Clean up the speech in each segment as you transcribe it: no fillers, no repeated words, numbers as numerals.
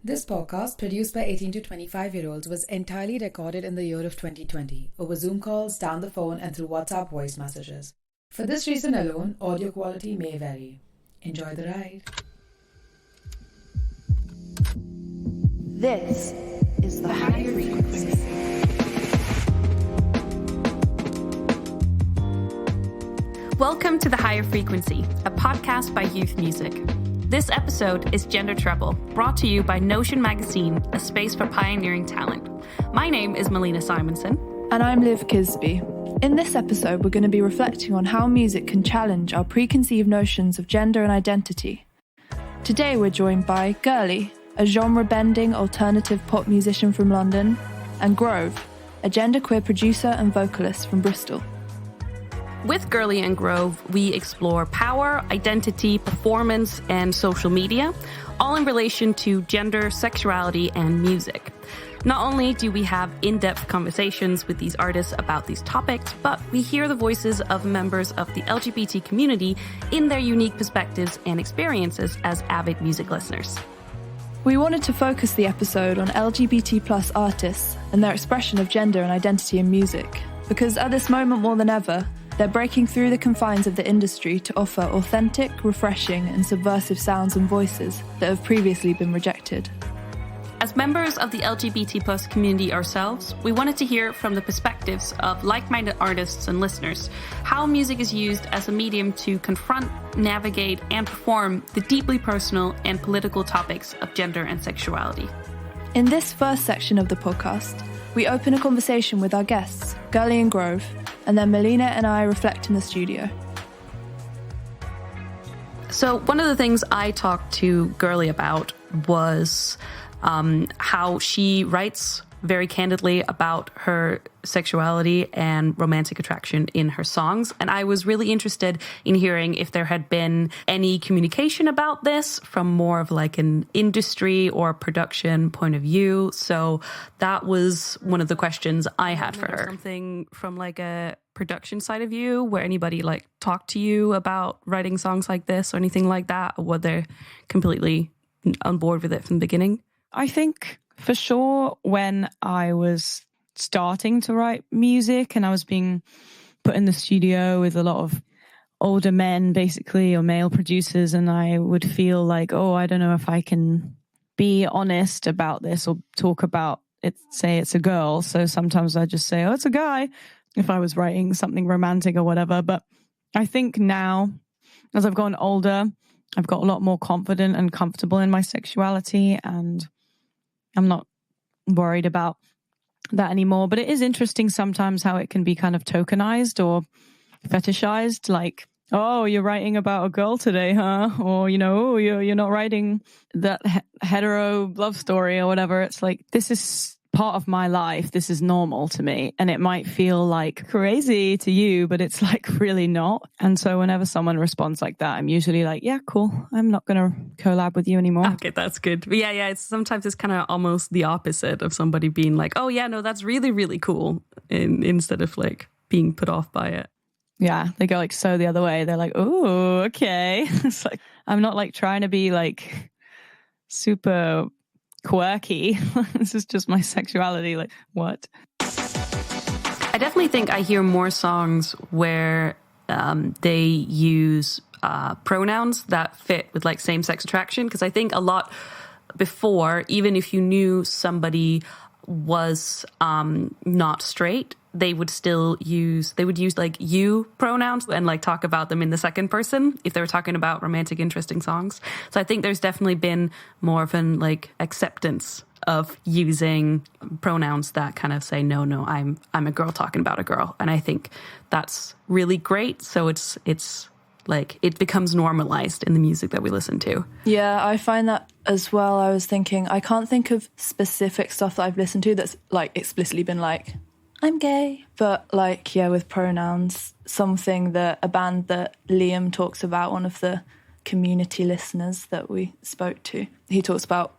This podcast, produced by 18 to 25-year-olds, was entirely recorded in the year of 2020, over Zoom calls, down the phone, and through WhatsApp voice messages. For this reason alone, audio quality may vary. Enjoy the ride. This is the Higher Frequency. Welcome to The Higher Frequency, a podcast by Youth Music. This episode is Gender Treble, brought to you by Notion Magazine, a space for pioneering talent. My name is Malene Simonsen. And I'm Liv K. In this episode, we're going to be reflecting on how music can challenge our preconceived notions of gender and identity. Today, we're joined by Girli, a genre-bending alternative pop musician from London, and Grove, a genderqueer producer and vocalist from Bristol. With Girli and Grove, we explore power, identity, performance, and social media, all in relation to gender, sexuality, and music. Not only do we have in-depth conversations with these artists about these topics, but we hear the voices of members of the LGBT community in their unique perspectives and experiences as avid music listeners. We wanted to focus the episode on LGBT+ artists and their expression of gender and identity in music, because at this moment more than ever, they're breaking through the confines of the industry to offer authentic, refreshing, and subversive sounds and voices that have previously been rejected. As members of the LGBT+ community ourselves, we wanted to hear from the perspectives of like-minded artists and listeners how music is used as a medium to confront, navigate, and perform the deeply personal and political topics of gender and sexuality. In this first section of the podcast, we open a conversation with our guests, Girli and Grove, and then Malene and I reflect in the studio. So one of the things I talked to Girli about was how she writes very candidly about her sexuality and romantic attraction in her songs. And I was really interested in hearing if there had been any communication about this from more of like an industry or production point of view. So that was one of the questions I had for her. Something from like a production side of you where anybody like talked to you about writing songs like this or anything like that? Or were they completely on board with it from the beginning? I think for sure when I was starting to write music and I was being put in the studio with a lot of older men basically or male producers, and I would feel like, oh, I don't know if I can be honest about this or talk about it, say it's a girl. So sometimes I just say, oh, it's a guy if I was writing something romantic or whatever. But I think now as I've gotten older, I've got a lot more confident and comfortable in my sexuality, and I'm not worried about that anymore. But it is interesting sometimes how it can be kind of tokenized or fetishized, like, oh, you're writing about a girl today, huh? Or, you know, oh, you're not writing that hetero love story or whatever. It's like, this is part of my life. This is normal to me. And it might feel like crazy to you, but it's like really not. And so whenever someone responds like that, I'm usually like, yeah, cool. I'm not going to collab with you anymore. Okay, that's good. But yeah. Sometimes it's kind of almost the opposite of somebody being like, oh yeah, no, that's really, really cool. Instead of like being put off by it. Yeah, they go like so the other way. They're like, oh, okay. It's like, I'm not like trying to be like super quirky. This is just my sexuality. Like, what? I definitely think I hear more songs where they use pronouns that fit with like same-sex attraction, because I think a lot before, even if you knew somebody was not straight, they would use like you pronouns and like talk about them in the second person if they were talking about romantic, interesting songs. So I think there's definitely been more of an like acceptance of using pronouns that kind of say, no, I'm a girl talking about a girl. And I think that's really great. So it's like it becomes normalized in the music that we listen to. Yeah, I find that as well. I was thinking, I can't think of specific stuff that I've listened to that's like explicitly been like, I'm gay. But like, yeah, with pronouns, something that a band that Liam talks about, one of the community listeners that we spoke to, he talks about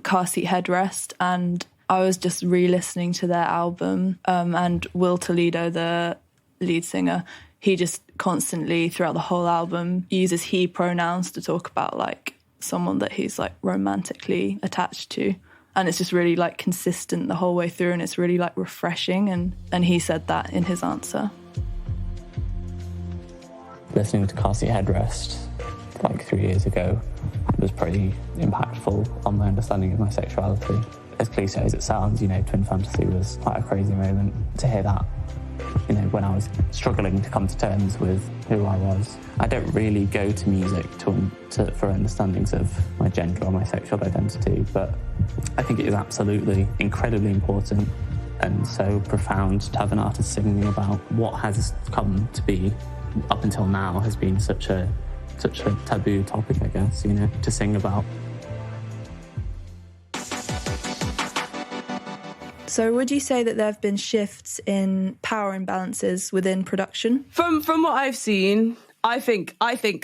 car seat headrest, and I was just re-listening to their album, and Will Toledo, the lead singer, he just constantly throughout the whole album uses he pronouns to talk about like someone that he's like romantically attached to. And it's just really like consistent the whole way through, and it's really like refreshing. And he said that in his answer. Listening to Car Seat Headrest like 3 years ago was pretty impactful on my understanding of my sexuality. As cliche as it sounds, you know, Twin Fantasy was quite a crazy moment. To hear that, you know, when I was struggling to come to terms with who I was. I don't really go to music for understandings of my gender or my sexual identity, but I think it is absolutely incredibly important and so profound to have an artist singing about what has come to be, up until now, has been such a taboo topic, I guess, you know, to sing about. So would you say that there have been shifts in power imbalances within production? From what I've seen, I think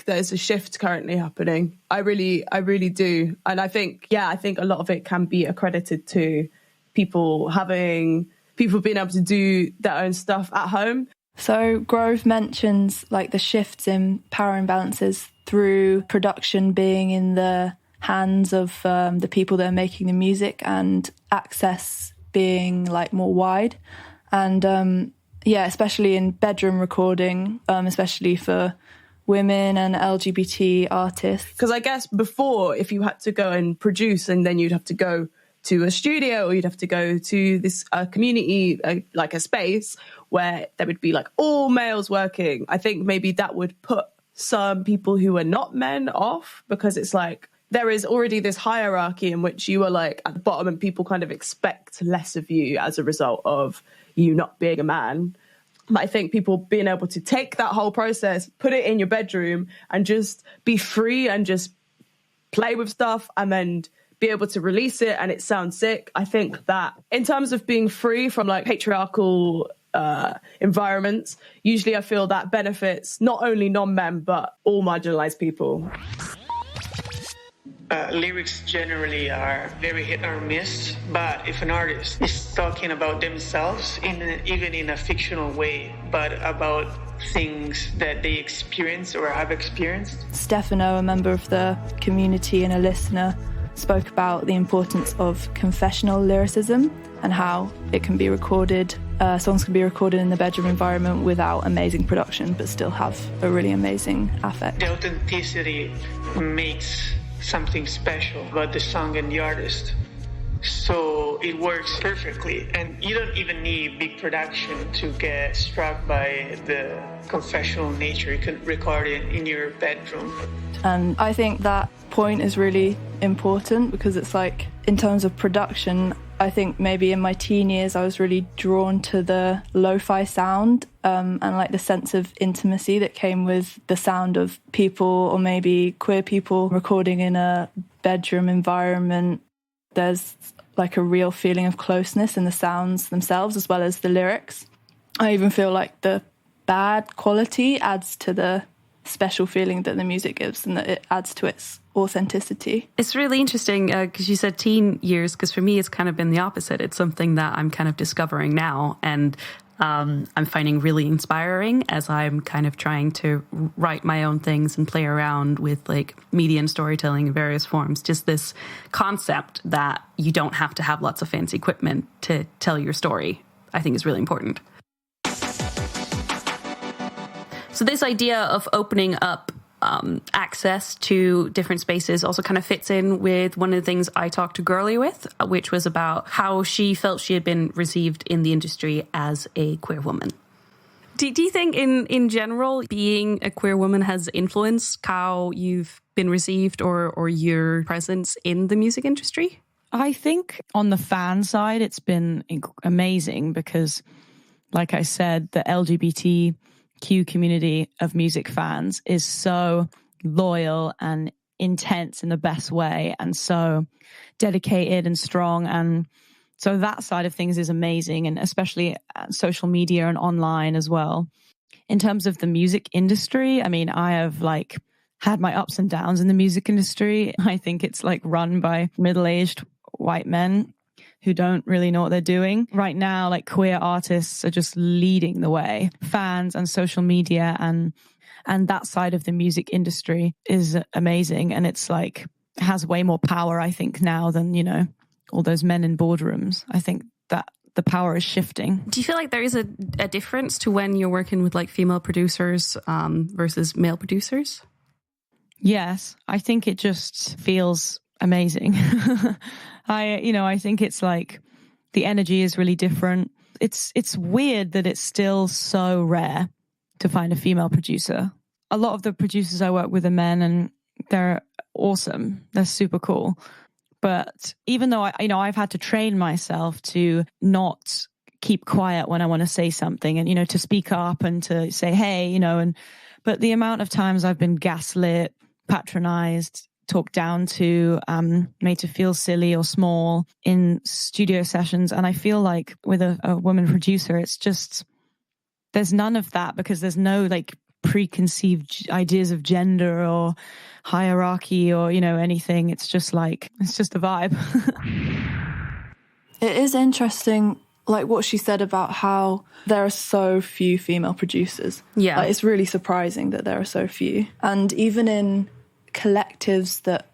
there's a shift currently happening. I really do. And I think a lot of it can be accredited to people being able to do their own stuff at home. So Grove mentions like the shifts in power imbalances through production being in the hands of the people that are making the music, and access being like more wide. And especially in bedroom recording, especially for women and LGBT artists. Because I guess before, if you had to go and produce, and then you'd have to go to a studio, or you'd have to go to this community, like a space where there would be like all males working, I think maybe that would put some people who are not men off, because it's like there is already this hierarchy in which you are like at the bottom, and people kind of expect less of you as a result of you not being a man. But I think people being able to take that whole process, put it in your bedroom, and just be free and just play with stuff, and then be able to release it and it sounds sick. I think that in terms of being free from like patriarchal environments, usually I feel that benefits not only non-men, but all marginalized people. Lyrics generally are very hit or miss, but if an artist is talking about themselves, even in a fictional way, but about things that they experience or have experienced. Stefano, a member of the community and a listener, spoke about the importance of confessional lyricism and how it can be recorded, songs can be recorded in the bedroom environment without amazing production, but still have a really amazing affect. The authenticity makes something special about the song and the artist. So it works perfectly. And you don't even need big production to get struck by the confessional nature. You can record it in your bedroom. And I think that point is really important, because it's like, in terms of production, I think maybe in my teen years I was really drawn to the lo-fi sound and like the sense of intimacy that came with the sound of people, or maybe queer people, recording in a bedroom environment. There's like a real feeling of closeness in the sounds themselves as well as the lyrics. I even feel like the bad quality adds to the special feeling that the music gives, and that it adds to its authenticity. It's really interesting because you said teen years, because for me it's kind of been the opposite. It's something that I'm kind of discovering now, and I'm finding really inspiring as I'm kind of trying to write my own things and play around with like media and storytelling in various forms. Just this concept that you don't have to have lots of fancy equipment to tell your story, I think is really important. So this idea of opening up access to different spaces also kind of fits in with one of the things I talked to Girli with, which was about how she felt she had been received in the industry as a queer woman. Do you think in general being a queer woman has influenced how you've been received or your presence in the music industry? I think on the fan side, it's been amazing because, like I said, the LGBTQ community of music fans is so loyal and intense in the best way, and so dedicated and strong. And so that side of things is amazing, and especially social media and online as well. In terms of the music industry, I mean, I have like had my ups and downs in the music industry. I think it's like run by middle-aged white men who don't really know what they're doing. Right now, like queer artists are just leading the way. Fans and social media and that side of the music industry is amazing. And it's like has way more power, I think, now than, you know, all those men in boardrooms. I think that the power is shifting. Do you feel like there is a difference to when you're working with like female producers versus male producers? Yes, I think it just feels amazing. I think it's like the energy is really different. It's weird that it's still so rare to find a female producer. A lot of the producers I work with are men, and they're awesome. They're super cool. But even though I've had to train myself to not keep quiet when I want to say something, and, you know, to speak up and to say, hey, you know, but the amount of times I've been gaslit, patronized, talked down to, made to feel silly or small in studio sessions. And I feel like with a woman producer, it's just, there's none of that, because there's no like preconceived ideas of gender or hierarchy or, you know, anything. It's just like, it's just a vibe. It is interesting, like what she said about how there are so few female producers. Yeah. Like, it's really surprising that there are so few. And even in collectives that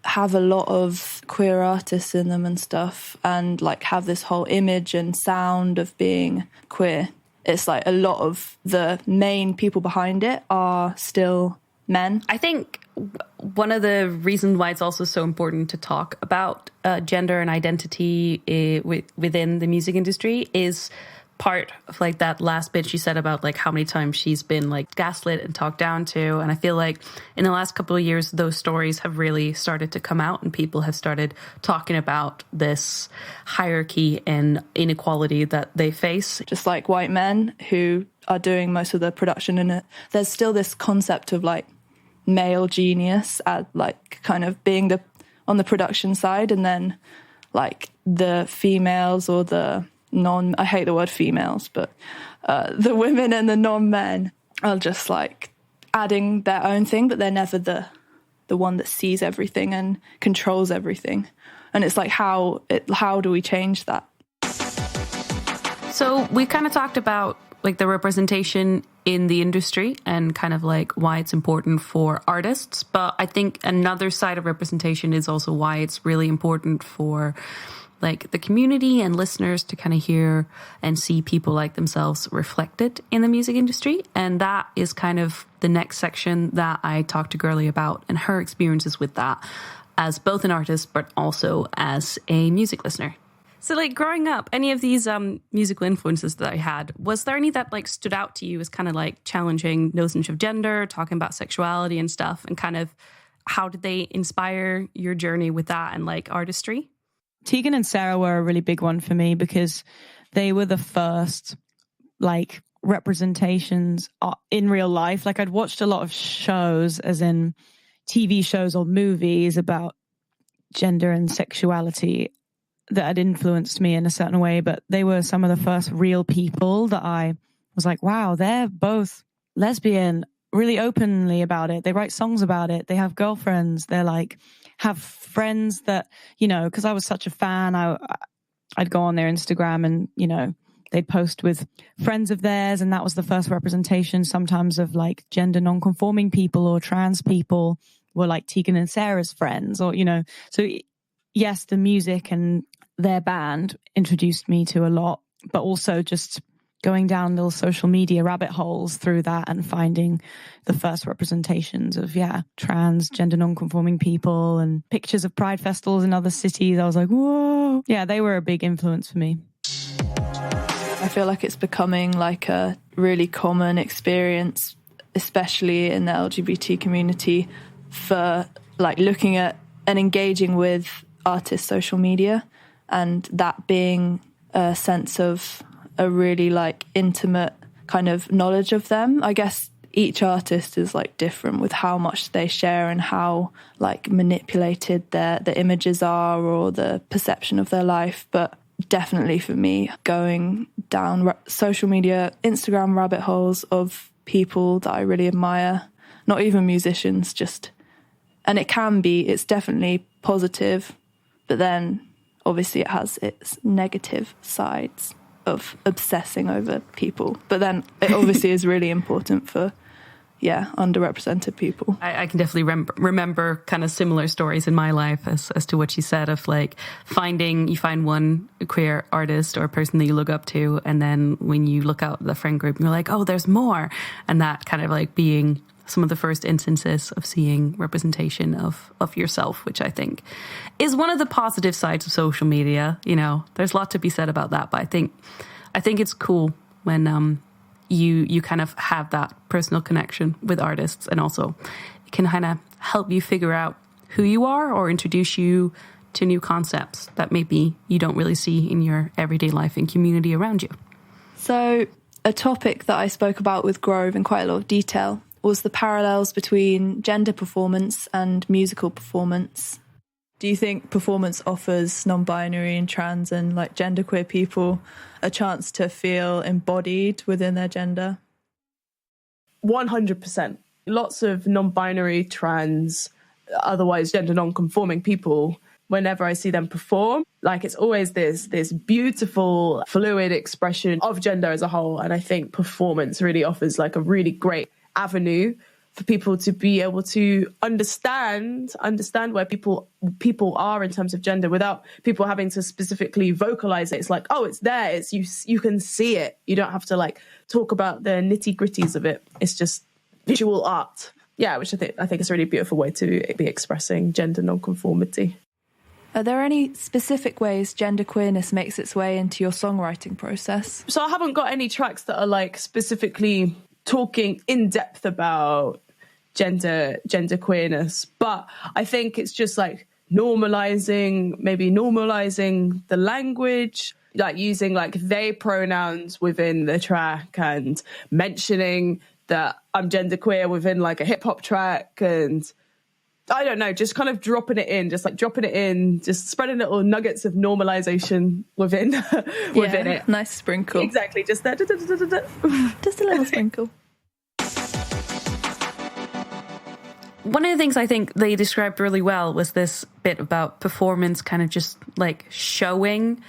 have a lot of queer artists in them and stuff, and like have this whole image and sound of being queer, it's like a lot of the main people behind it are still men. I think one of the reasons why it's also so important to talk about gender and identity within the music industry is part of like that last bit she said about like how many times she's been like gaslit and talked down to. And I feel like in the last couple of years, those stories have really started to come out, and people have started talking about this hierarchy and inequality that they face. Just like white men who are doing most of the production in it, there's still this concept of like male genius at like kind of being on the production side, and then like the females or the I hate the word females, but the women and the non-men are just like adding their own thing, but they're never the one that sees everything and controls everything. And it's like, how do we change that? So we kind of talked about like the representation in the industry and kind of like why it's important for artists. But I think another side of representation is also why it's really important for like the community and listeners to kind of hear and see people like themselves reflected in the music industry. And that is kind of the next section that I talked to Girli about and her experiences with that as both an artist, but also as a music listener. So like growing up, any of these musical influences that I had, was there any that like stood out to you as kind of like challenging notions of gender, talking about sexuality and stuff, and kind of how did they inspire your journey with that and like artistry? Tegan and Sarah were a really big one for me because they were the first like representations in real life. Like I'd watched a lot of shows, as in TV shows or movies about gender and sexuality that had influenced me in a certain way, but they were some of the first real people that I was like, wow, they're both lesbian, really openly about it. They write songs about it. They have girlfriends. They're like, have friends that, you know, because I was such a fan, I'd go on their Instagram and, you know, they'd post with friends of theirs, and that was the first representation sometimes of like gender non-conforming people or trans people were like Tegan and Sarah's friends, or, you know. So yes, the music and their band introduced me to a lot, but also just going down little social media rabbit holes through that and finding the first representations of, trans, gender non-conforming people and pictures of pride festivals in other cities. I was like, whoa. Yeah, they were a big influence for me. I feel like it's becoming like a really common experience, especially in the LGBT community, for like looking at and engaging with artists' social media, and that being a sense of a really like intimate kind of knowledge of them. I guess each artist is like different with how much they share and how like manipulated the images are or the perception of their life. But definitely for me, going down social media, Instagram rabbit holes of people that I really admire, not even musicians, just, and it's definitely positive, but then obviously it has its negative sides of obsessing over people. But then it obviously is really important for underrepresented people. I can definitely remember kind of similar stories in my life as to what she said of like you find one queer artist or a person that you look up to, and then when you look out the friend group, you're like, oh, there's more. And that kind of like being some of the first instances of seeing representation of yourself, which I think is one of the positive sides of social media. You know, there's a lot to be said about that, but I think it's cool when you kind of have that personal connection with artists, and also it can kind of help you figure out who you are or introduce you to new concepts that maybe you don't really see in your everyday life and community around you. So a topic that I spoke about with Grove in quite a lot of detail was the parallels between gender performance and musical performance. Do you think performance offers non-binary and trans and like genderqueer people a chance to feel embodied within their gender? 100%. Lots of non-binary, trans, otherwise gender non-conforming people, whenever I see them perform, like it's always this beautiful, fluid expression of gender as a whole. And I think performance really offers like a really great avenue for people to be able to understand where people are in terms of gender without people having to specifically vocalize it. It's like, oh, it's there. It's you can see it. You don't have to like talk about the nitty gritties of it. It's just visual art. Yeah, which I think is a really beautiful way to be expressing gender nonconformity. Are there any specific ways gender queerness makes its way into your songwriting process? So I haven't got any tracks that are like specifically talking in depth about gender queerness, but I think it's just like normalizing the language, like using like they pronouns within the track and mentioning that I'm genderqueer within like a hip hop track, and I don't know, just kind of dropping it in, just spreading little nuggets of normalization within it. Nice sprinkle. Exactly, just that. Just a little sprinkle. One of the things I think they described really well was this bit about performance kind of just like showing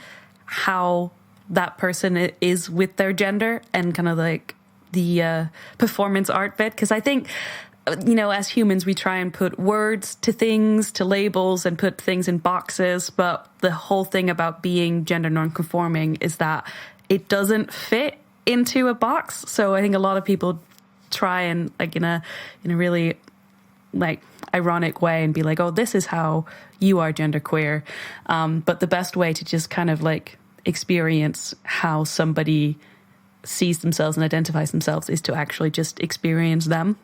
how that person is with their gender, and kind of like the performance art bit. Because I think, you know, as humans, we try and put words to things, to labels, and put things in boxes. But the whole thing about being gender non-conforming is that it doesn't fit into a box. So I think a lot of people try and like in a really like ironic way and be like, oh, this is how you are genderqueer. But the best way to just kind of like experience how somebody sees themselves and identifies themselves is to actually just experience them.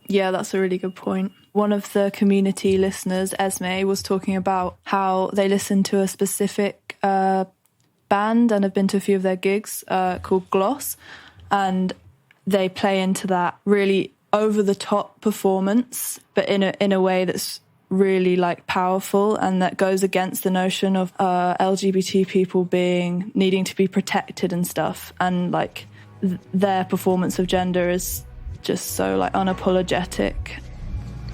Yeah, that's a really good point. One of the community listeners, Esme, was talking about how they listen to a specific band and have been to a few of their gigs called Gloss, and they play into that really over-the-top performance, but in a way that's really like powerful, and that goes against the notion of LGBT people needing to be protected and stuff, and like their performance of gender is just so like unapologetic.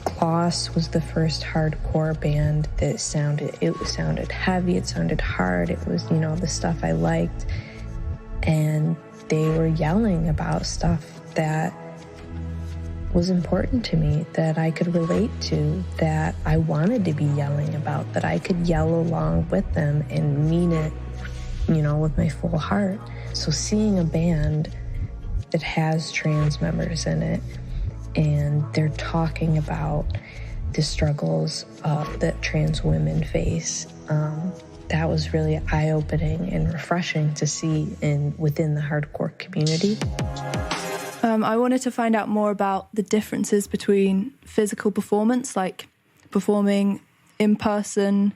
Gloss was the first hardcore band that sounded heavy, it sounded hard, it was, you know, the stuff I liked, and they were yelling about stuff that was important to me, that I could relate to, that I wanted to be yelling about, that I could yell along with them and mean it, you know, with my full heart. So seeing a band that has trans members in it, and they're talking about the struggles that trans women face, that was really eye-opening and refreshing to see within the hardcore community. I wanted to find out more about the differences between physical performance, like performing in person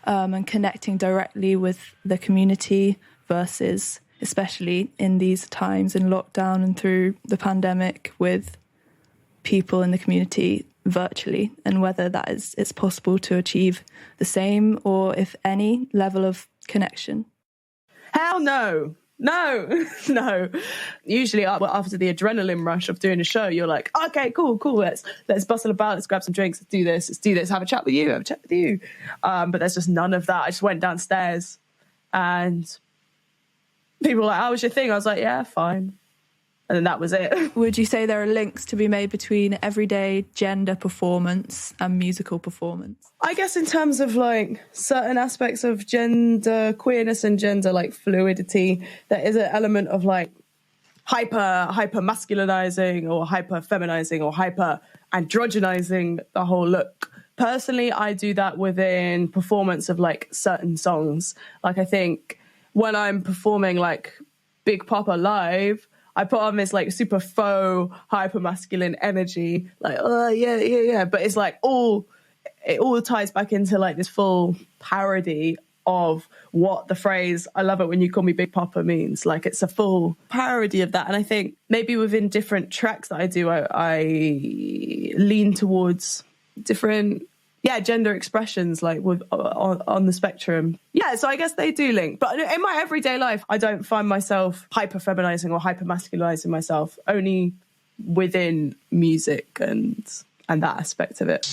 and connecting directly with the community, versus, especially in these times in lockdown and through the pandemic, with people in the community virtually, and whether it's possible to achieve the same or, if any, level of connection. Hell no. No. Usually after the adrenaline rush of doing a show, you're like, okay, cool. Let's bustle about. Let's grab some drinks. Let's do this. Have a chat with you. But there's just none of that. I just went downstairs and people were like, how was your thing? I was like, yeah, fine. And then that was it. Would you say there are links to be made between everyday gender performance and musical performance? I guess in terms of like certain aspects of gender queerness and gender like fluidity, there is an element of like hyper masculinizing or hyper feminizing or hyper androgenizing the whole look. Personally, I do that within performance of like certain songs. Like I think when I'm performing like Big Papa live, I put on this like super faux hyper masculine energy, like, oh yeah. But it's like it all ties back into like this full parody of what the phrase "I love it when you call me Big Papa" means. Like it's a full parody of that. And I think maybe within different tracks that I do, I lean towards different gender expressions, like with on the spectrum. Yeah, so I guess they do link. But in my everyday life, I don't find myself hyper feminizing or hyper masculinizing myself, only within music and that aspect of it.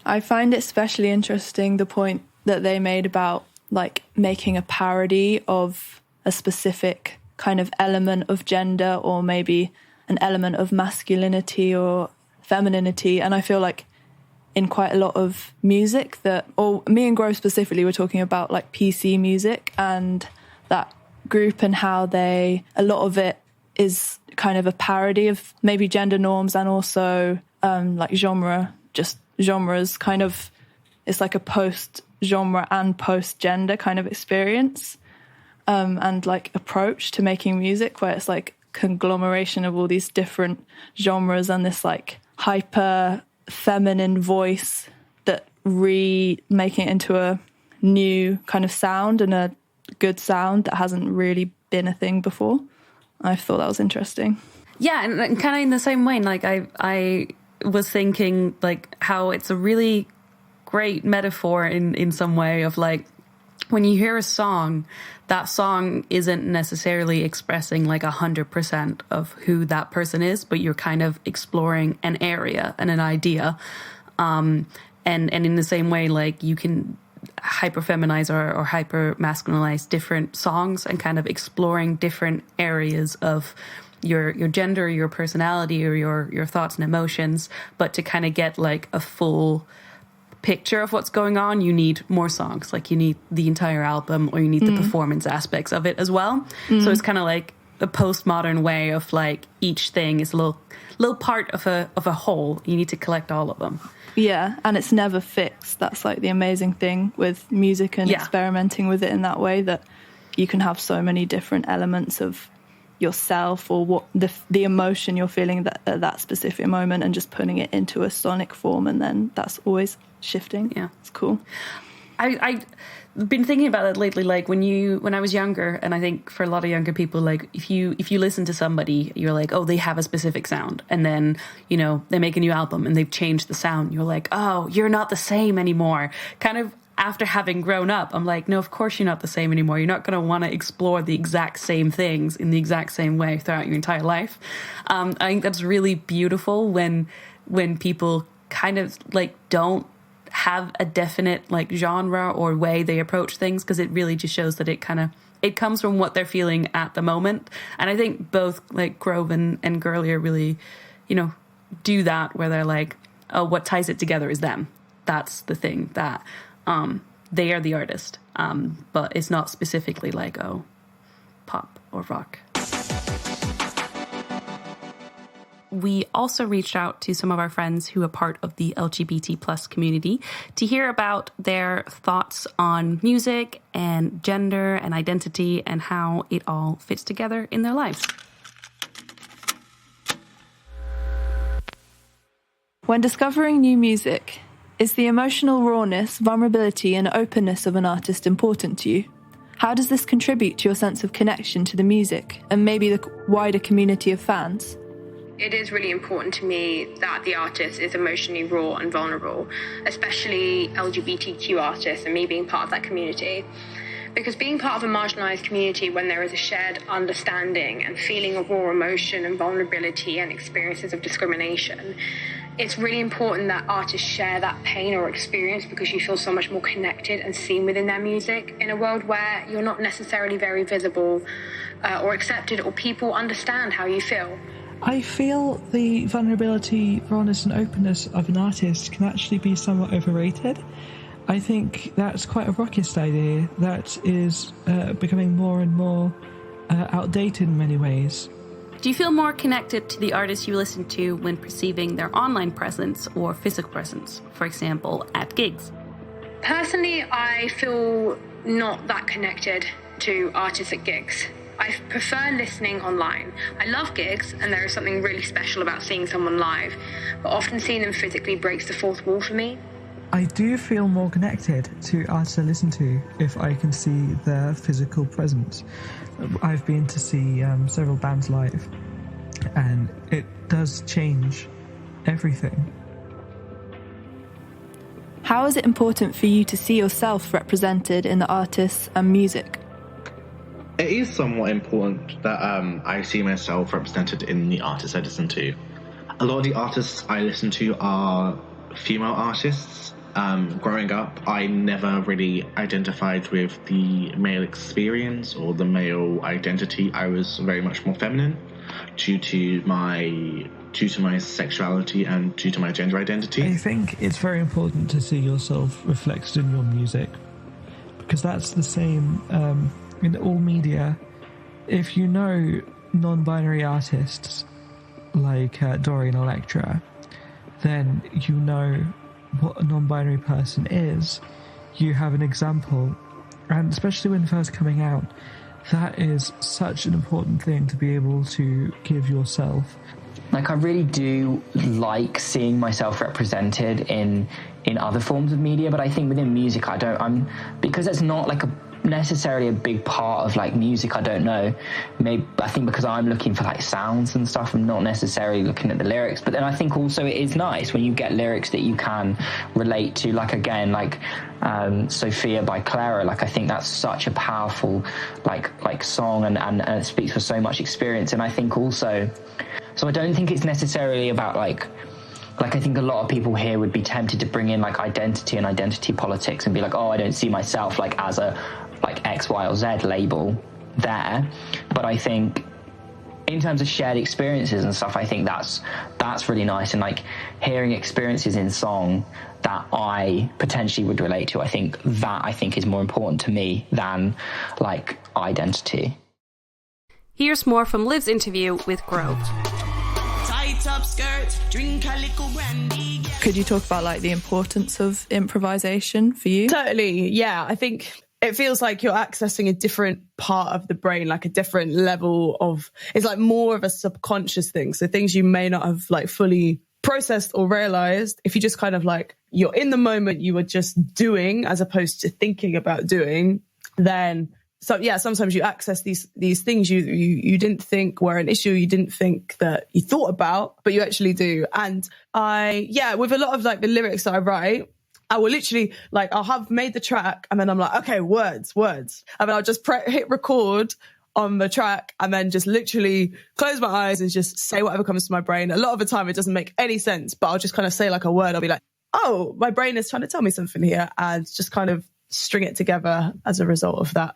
I find it especially interesting the point that they made about like making a parody of a specific kind of element of gender, or maybe an element of masculinity or femininity. And I feel like in quite a lot of music or me and Grove specifically were talking about like PC music and that group, and how a lot of it is kind of a parody of maybe gender norms, and also like genres kind of, it's like a post-genre and post-gender kind of experience and like approach to making music, where it's like conglomeration of all these different genres and this like hyper feminine voice that making it into a new kind of sound, and a good sound that hasn't really been a thing before. I thought that was interesting. Yeah, and kind of in the same way, like I was thinking like how it's a really great metaphor in some way of like, when you hear a song, that song isn't necessarily expressing like 100% of who that person is, but you're kind of exploring an area and an idea. And in the same way, like you can hyper feminize or hyper masculinize different songs, and kind of exploring different areas of your gender, your personality, or your thoughts and emotions. But to kind of get like a full picture of what's going on, you need more songs. Like you need the entire album, or you need the performance aspects of it as well. So it's kind of like a postmodern way of like each thing is a little part of a whole. You need to collect all of them. Yeah, and it's never fixed. That's like the amazing thing with music and experimenting with it in that way, that you can have so many different elements of yourself, or what the emotion you're feeling at that specific moment, and just putting it into a sonic form, and then that's always shifting. Yeah, it's cool. I've been thinking about it lately, like when I was younger, and I think for a lot of younger people, like if you listen to somebody, you're like, oh, they have a specific sound, and then they make a new album and they've changed the sound, you're like, oh, you're not the same anymore. Kind of after having grown up, I'm like, no, of course you're not the same anymore. You're not going to want to explore the exact same things in the exact same way throughout your entire life. I think that's really beautiful when people kind of like don't have a definite like genre or way they approach things, because it really just shows that it comes from what they're feeling at the moment. And I think both like Grove and Girli are really, do that, where they're like, oh, what ties it together is them. That's the thing that they are the artist, but it's not specifically like, oh, pop or rock. We also reached out to some of our friends who are part of the LGBT plus community to hear about their thoughts on music and gender and identity and how it all fits together in their lives. When discovering new music, is the emotional rawness, vulnerability, and openness of an artist important to you? How does this contribute to your sense of connection to the music and maybe the wider community of fans? It is really important to me that the artist is emotionally raw and vulnerable, especially LGBTQ artists, and me being part of that community. Because being part of a marginalised community, when there is a shared understanding and feeling of raw emotion and vulnerability and experiences of discrimination, it's really important that artists share that pain or experience, because you feel so much more connected and seen within their music in a world where you're not necessarily very visible or accepted, or people understand how you feel. I feel the vulnerability, rawness and openness of an artist can actually be somewhat overrated. I think that's quite a rockist idea that is becoming more and more outdated in many ways. Do you feel more connected to the artists you listen to when perceiving their online presence or physical presence, for example, at gigs? Personally, I feel not that connected to artists at gigs. I prefer listening online. I love gigs, and there is something really special about seeing someone live, but often seeing them physically breaks the fourth wall for me. I do feel more connected to artists I listen to if I can see their physical presence. I've been to see several bands live, and it does change everything. How is it important for you to see yourself represented in the artists and music? It is somewhat important that I see myself represented in the artists I listen to. A lot of the artists I listen to are female artists. Growing up, I never really identified with the male experience or the male identity. I was very much more feminine due to my sexuality and due to my gender identity. I think it's very important to see yourself reflected in your music, because that's the same in all media. If you know non-binary artists like Dorian Electra, then you know what a non-binary person is. You have an example, and especially when first coming out, that is such an important thing to be able to give yourself. Like, I really do like seeing myself represented in other forms of media, but I think within music because it's not like necessarily a big part of like music, I don't know, maybe I think because I'm looking for like sounds and stuff, I'm not necessarily looking at the lyrics. But then I think also it is nice when you get lyrics that you can relate to, like again, like Sophia by Clara. Like, I think that's such a powerful like song, and it speaks for so much experience. And I think also, so I don't think it's necessarily about like I think a lot of people here would be tempted to bring in like identity and identity politics and be like, oh, I don't see myself like as a like X, Y, or Z label there. But I think in terms of shared experiences and stuff, I think that's really nice. And like hearing experiences in song that I potentially would relate to, I think is more important to me than like identity. Here's more from Liv's interview with Grove. Up skirt, drink a little brandy. Could you talk about like the importance of improvisation for you? Totally, yeah. I think it feels like you're accessing a different part of the brain, like a different level of, it's like more of a subconscious thing. So things you may not have like fully processed or realized, if you just kind of like, you're in the moment, you were just doing as opposed to thinking about doing, then so yeah, sometimes you access these things you didn't think were an issue, you didn't think that you thought about, but you actually do. And with a lot of like the lyrics that I write, I will literally like, I'll have made the track and then I'm like, okay, words. And then I'll just hit record on the track and then just literally close my eyes and just say whatever comes to my brain. A lot of the time it doesn't make any sense, but I'll just kind of say like a word. I'll be like, oh, my brain is trying to tell me something here, and just kind of string it together as a result of that.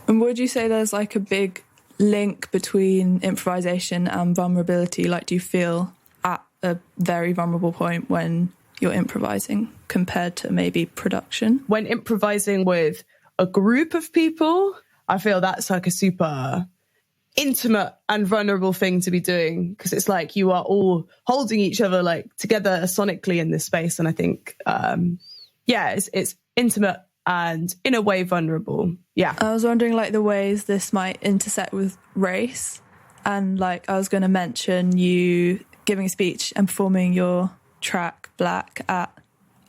And would you say there's like a big link between improvisation and vulnerability? Like, do you feel at a very vulnerable point when you're improvising compared to maybe production? When improvising with a group of people, I feel that's like a super intimate and vulnerable thing to be doing, because it's like you are all holding each other like together sonically in this space. And I think, it's intimate and in a way vulnerable. Yeah. I was wondering like the ways this might intersect with race, and like I was going to mention you giving a speech and performing your track Black at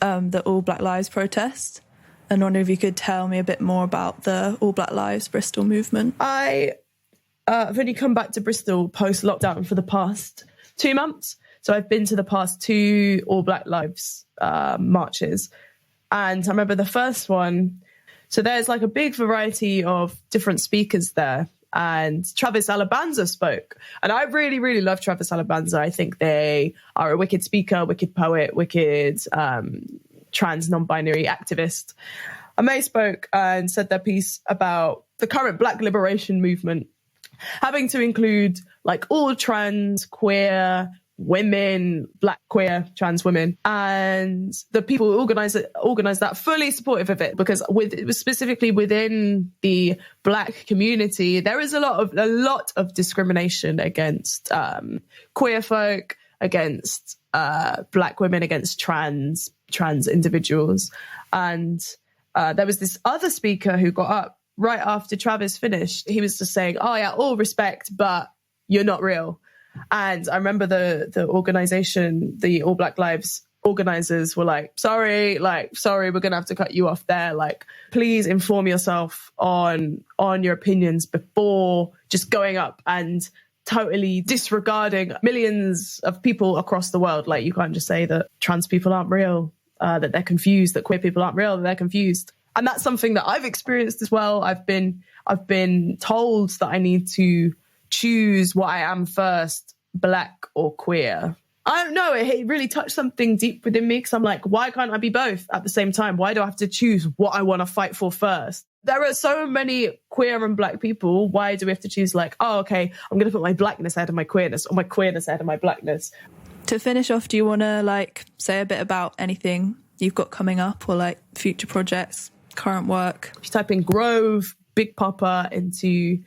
the All Black Lives protest, and I wonder if you could tell me a bit more about the All Black Lives Bristol movement. I've only come back to Bristol post-lockdown for the past 2 months, so I've been to the past 2 All Black Lives marches. And I remember the first one, so there's like a big variety of different speakers there. And Travis Alabanza spoke. And I really, really love Travis Alabanza. I think they are a wicked speaker, wicked poet, wicked trans non-binary activist. And they spoke and said their piece about the current Black liberation movement having to include like all trans, queer, women, black, queer, trans women, and the people who organize that fully supportive of it, because specifically within the black community, there is a lot of discrimination against queer folk, against black women, against trans individuals. And there was this other speaker who got up right after Travis finished. He was just saying, oh yeah, all respect, but you're not real. And I remember the organization, the All Black Lives organizers were like, sorry, we're going to have to cut you off there. Like, please inform yourself on your opinions before just going up and totally disregarding millions of people across the world. Like, you can't just say that trans people aren't real, that they're confused, that queer people aren't real, that they're confused. And that's something that I've experienced as well. I've been told that I need to choose what I am first, black or queer. I don't know, it really touched something deep within me, because I'm like, why can't I be both at the same time? Why do I have to choose what I want to fight for first? There are so many queer and black people. Why do we have to choose like, oh, okay, I'm going to put my blackness ahead of my queerness, or my queerness ahead of my blackness? To finish off, do you want to like say a bit about anything you've got coming up, or like future projects, current work? If you type in Grove Big Papa into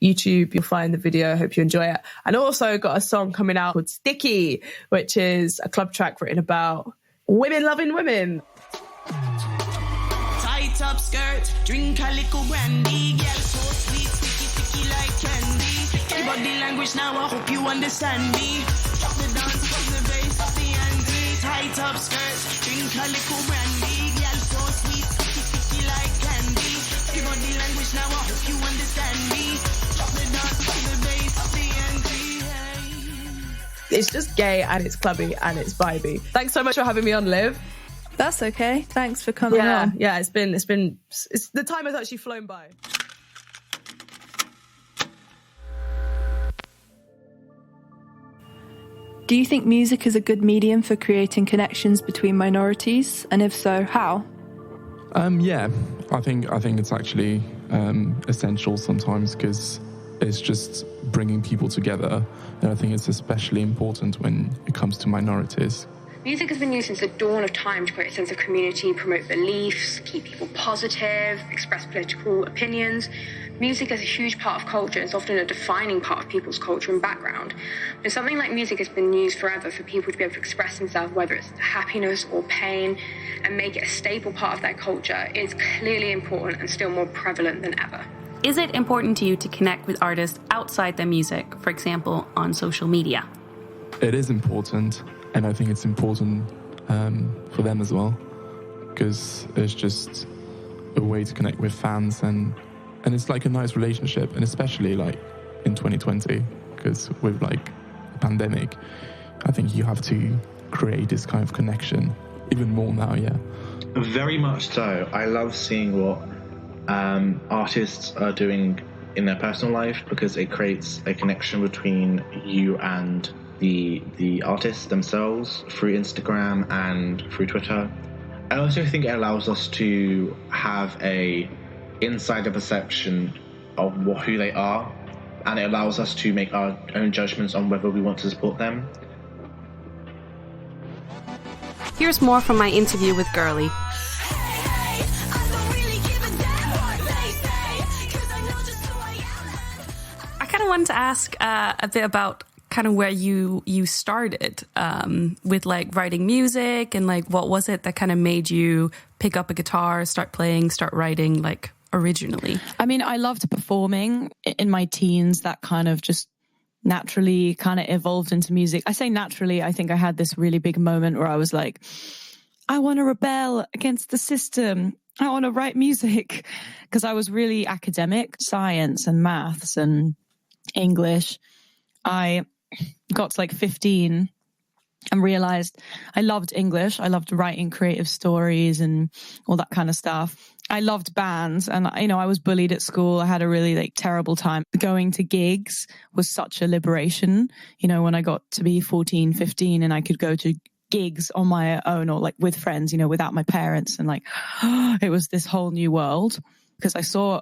YouTube, you'll find the video. I hope you enjoy it. And also got a song coming out called Sticky, which is a club track written about women loving women. Tight up skirt, drink a little brandy, girl so sweet, sticky like candy. Your body language now, I hope you understand me. Drop the dance, drop the bass, drop the angry. Tight up skirt, drink a little brandy, girl so sweet, sticky like candy. Your body language now, I hope you understand me. It's just gay and it's clubby and it's vibey. Thanks so much for having me on, Liv. That's okay. Thanks for coming on. Yeah, it's the time has actually flown by. Do you think music is a good medium for creating connections between minorities? And if so, how? Yeah, I think it's actually essential sometimes, because it's just bringing people together. And I think it's especially important when it comes to minorities. Music has been used since the dawn of time to create a sense of community, promote beliefs, keep people positive, express political opinions. Music is a huge part of culture. It's often a defining part of people's culture and background. And something like music has been used forever for people to be able to express themselves, whether it's happiness or pain, and make it a staple part of their culture. It's clearly important and still more prevalent than ever. Is it important to you to connect with artists outside their music, for example, on social media? It is important, and I think it's important for them as well, because it's just a way to connect with fans, and it's like a nice relationship, and especially like in 2020, because with like a pandemic, I think you have to create this kind of connection even more now. Yeah, very much so. I love seeing what artists are doing in their personal life, because it creates a connection between you and the artists themselves through Instagram and through Twitter. I also think it allows us to have a insider perception of who they are, and it allows us to make our own judgments on whether we want to support them. Here's more from my interview with Girli. I wanted to ask a bit about kind of where you started with like writing music, and like what was it that kind of made you pick up a guitar, start playing, start writing like originally? I mean, I loved performing in my teens. That kind of just naturally kind of evolved into music. I say naturally, I think I had this really big moment where I was like, I want to rebel against the system. I want to write music, because I was really academic, science and maths and English. I got to like 15 and realized I loved English. I loved writing creative stories and all that kind of stuff. I loved bands, and I was bullied at school. I had a really like terrible time. Going to gigs was such a liberation. When I got to be 14, 15 and I could go to gigs on my own, or like with friends, without my parents, and like it was this whole new world, because I saw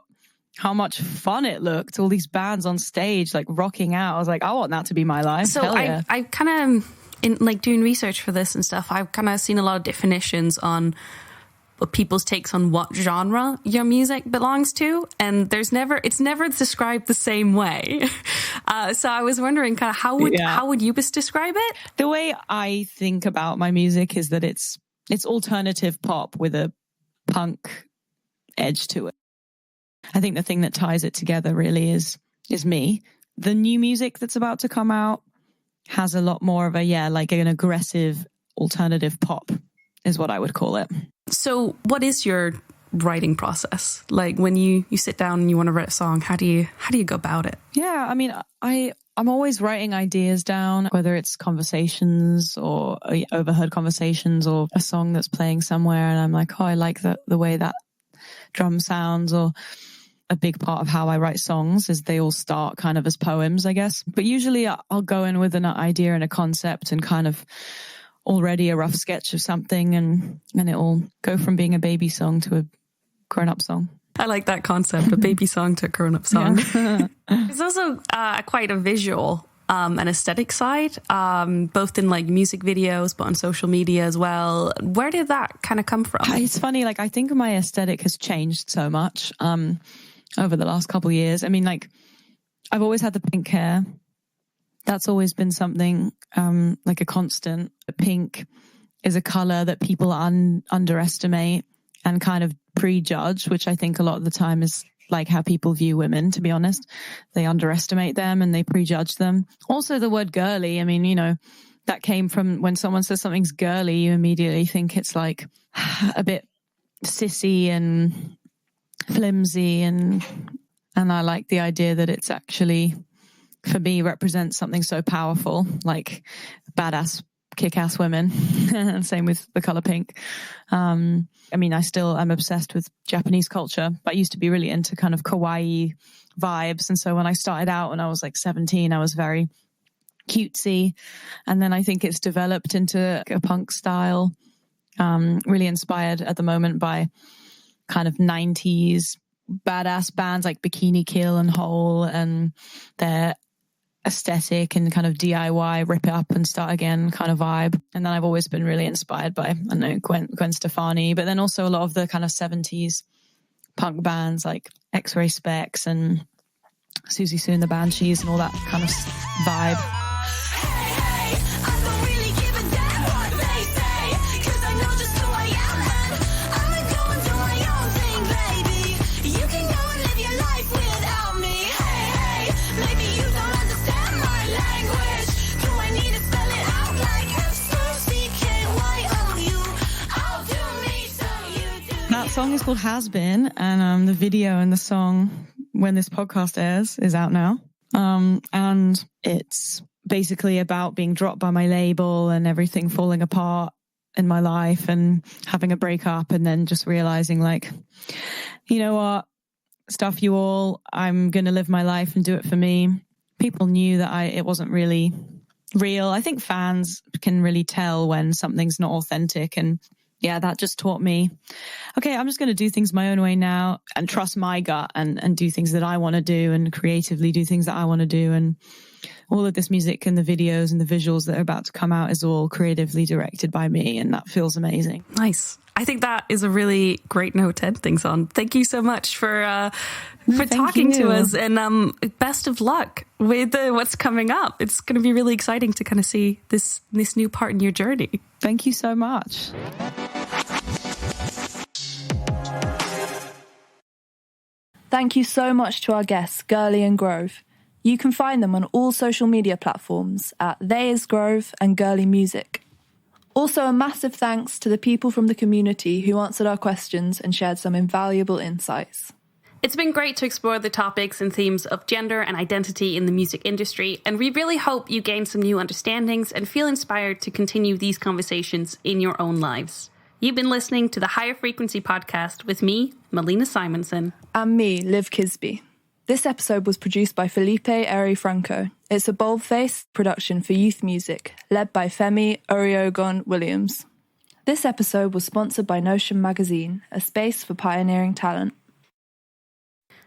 how much fun it looked. All these bands on stage, like rocking out. I was like, I want that to be my life. So Hell yeah. I kind of, in like doing research for this and stuff, I've kind of seen a lot of definitions on people's takes on what genre your music belongs to, and it's never described the same way. So I was wondering, kind of how would you best describe it? The way I think about my music is that it's alternative pop with a punk edge to it. I think the thing that ties it together really is me. The new music that's about to come out has a lot more of like an aggressive alternative pop is what I would call it. So what is your writing process? Like when you sit down and you want to write a song, how do you go about it? Yeah, I mean, I'm always writing ideas down, whether it's conversations or overheard conversations or a song that's playing somewhere and I'm like, oh, I like the way that drum sounds. Or a big part of how I write songs is they all start kind of as poems, I guess. But usually I'll go in with an idea and a concept and kind of already a rough sketch of something, and it'll go from being a baby song to a grown-up song. I like that concept, a baby song to a grown-up song. Yeah. There's also quite a visual and aesthetic side, both in like music videos, but on social media as well. Where did that kind of come from? It's funny, like I think my aesthetic has changed so much over the last couple of years. I mean, like I've always had the pink hair. That's always been something like a constant. Pink is a color that people underestimate and kind of prejudge, which I think a lot of the time is like how people view women, to be honest. They underestimate them and they prejudge them. Also the word girly, I mean, you know, that came from when someone says something's girly, you immediately think it's like a bit sissy and flimsy, and I like the idea that it's actually, for me, represents something so powerful, like badass, kick-ass women. And same with the color pink. I mean, I'm obsessed with Japanese culture, but I used to be really into kind of kawaii vibes. And so when I started out when I was like 17, I was very cutesy. And then I think it's developed into a punk style, really inspired at the moment by kind of 90s badass bands like Bikini Kill and Hole and their aesthetic and kind of DIY, rip it up and start again kind of vibe. And then I've always been really inspired by, I don't know, Gwen Stefani, but then also a lot of the kind of 70s punk bands like X-Ray Specs and Susie Sue and the Banshees and all that kind of vibe. That song is called Has Been, and the video and the song, when this podcast airs, is out now. And it's basically about being dropped by my label and everything falling apart in my life and having a breakup, and then just realizing, like, you know what, stuff you all, I'm going to live my life and do it for me. People knew that it wasn't really real. I think fans can really tell when something's not authentic, and yeah, that just taught me, okay, I'm just going to do things my own way now and trust my gut and do things that I want to do and creatively do things that I want to do. And all of this music and the videos and the visuals that are about to come out is all creatively directed by me, and that feels amazing. Nice. I think that is a really great note to end things on. Thank you so much for talking to us, and best of luck with what's coming up. It's going to be really exciting to kind of see this new part in your journey. Thank you so much. Thank you so much to our guests, Girli and Grove. You can find them on all social media platforms at They Is Grove and Girli Music. Also, a massive thanks to the people from the community who answered our questions and shared some invaluable insights. It's been great to explore the topics and themes of gender and identity in the music industry, and we really hope you gain some new understandings and feel inspired to continue these conversations in your own lives. You've been listening to the Higher Frequency Podcast with me, Malene Simonsen. And me, Liv K. This episode was produced by Felipe, Airey, Franco. It's a bold-faced production for youth music, led by Femi Oriogon Williams. This episode was sponsored by Notion Magazine, a space for pioneering talent.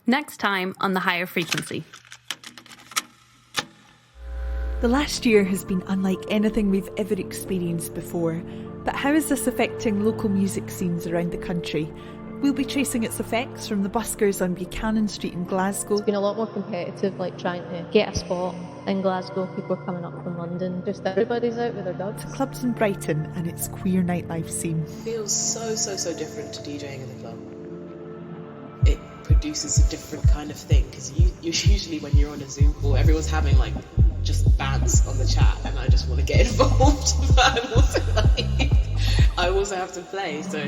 Next time on The Higher Frequency. The last year has been unlike anything we've ever experienced before, but how is this affecting local music scenes around the country? We'll be tracing its effects from the buskers on Buchanan Street in Glasgow. It's been a lot more competitive, like trying to get a spot in Glasgow. People are coming up from London. Just everybody's out with their dogs. To clubs in Brighton and its queer nightlife scene. It feels so different to DJing in the club. It produces a different kind of thing, because usually when you're on a Zoom call, everyone's having like just bands on the chat, and I just want to get involved, but I also have to play, so